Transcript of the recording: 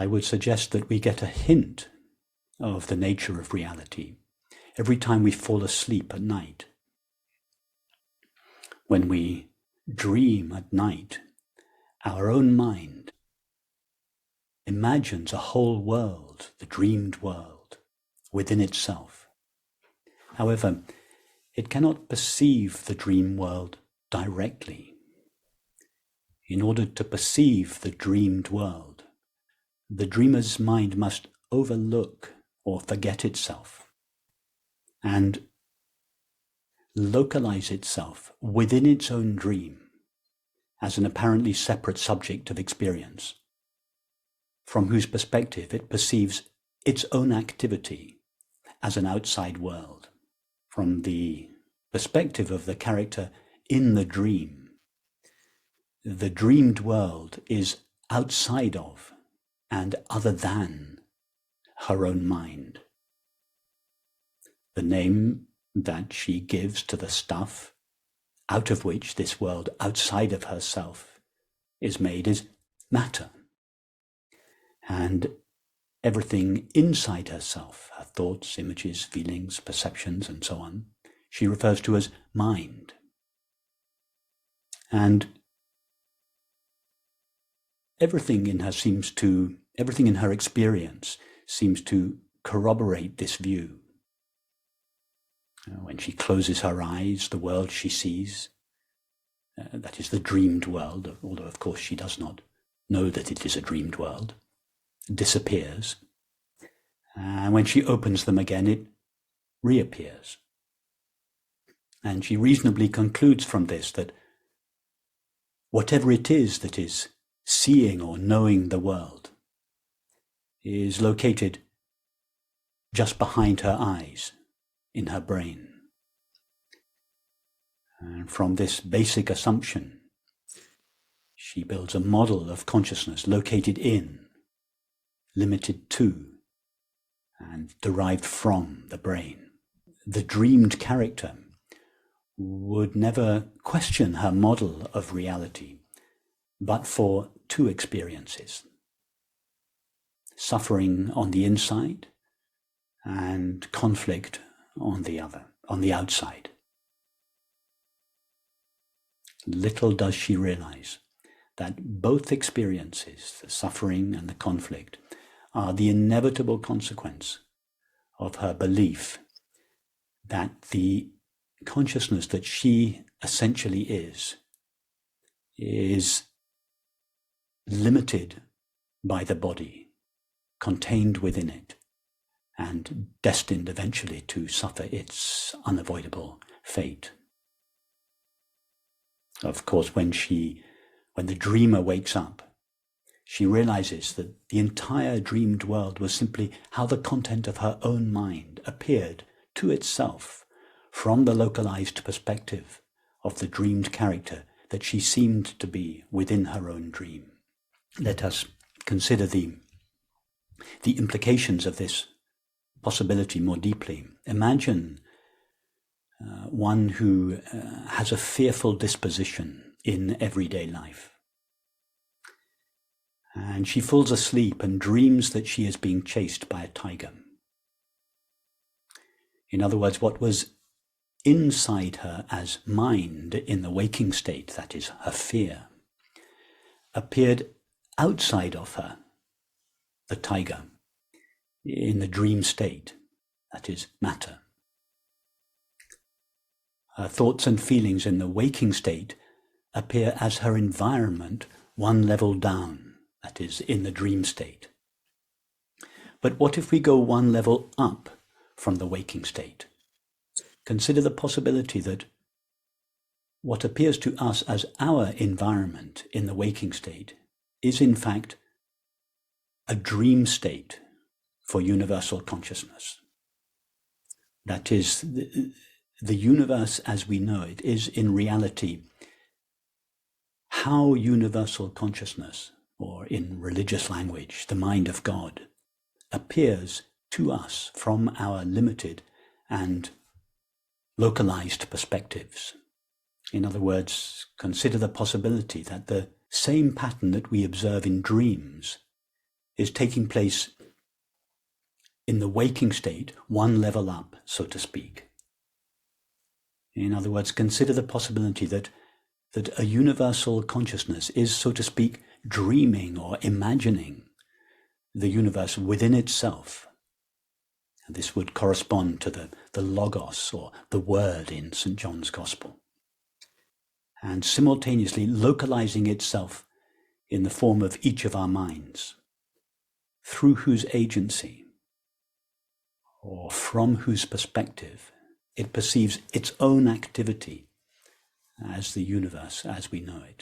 I would suggest that we get a hint of the nature of reality every time we fall asleep at night. When we dream at night, our own mind imagines a whole world, the dreamed world, within itself. However, it cannot perceive the dream world directly. In order to perceive the dreamed world, the dreamer's mind must overlook or forget itself and localize itself within its own dream as an apparently separate subject of experience, from whose perspective it perceives its own activity as an outside world. From the perspective of the character in the dreamed world is outside of and other than her own mind. The name that she gives to the stuff out of which this world outside of herself is made is matter. And everything inside herself, her thoughts, images, feelings, perceptions, and so on, she refers to as mind. And everything in her experience seems to corroborate this view. When she closes her eyes, the world she sees, that is the dreamed world, although of course she does not know that it is a dreamed world, disappears. And when she opens them again, it reappears. And she reasonably concludes from this that whatever it is that is seeing or knowing the world is located just behind her eyes, in her brain. And from this basic assumption, she builds a model of consciousness located in, limited to, and derived from the brain. The dreamed character would never question her model of reality, but for two experiences: suffering on the inside and conflict on the outside. Little does she realize that both experiences, the suffering and the conflict, are the inevitable consequence of her belief that the consciousness that she essentially is limited by the body, contained within it, and destined eventually to suffer its unavoidable fate. Of course, when the dreamer wakes up, she realizes that the entire dreamed world was simply how the content of her own mind appeared to itself from the localized perspective of the dreamed character that she seemed to be within her own dream. Let us consider the implications of this possibility more deeply. Imagine one who has a fearful disposition in everyday life. And she falls asleep and dreams that she is being chased by a tiger. In other words, what was inside her as mind in the waking state, that is, her fear, appeared outside of her, the tiger, in the dream state, that is, matter. Her thoughts and feelings in the waking state appear as her environment one level down, that is, in the dream state. But what if we go one level up from the waking state? Consider the possibility that what appears to us as our environment in the waking state is in fact a dream state for universal consciousness. That is, the universe as we know it is in reality how universal consciousness, or in religious language, the mind of God, appears to us from our limited and localized perspectives. In other words, consider the possibility that the same pattern that we observe in dreams is taking place in the waking state, one level up, so to speak. In other words, consider the possibility that a universal consciousness is, so to speak, dreaming or imagining the universe within itself. And this would correspond to the logos, or the word in St. John's Gospel. And simultaneously localizing itself in the form of each of our minds, through whose agency, or from whose perspective, it perceives its own activity as the universe as we know it.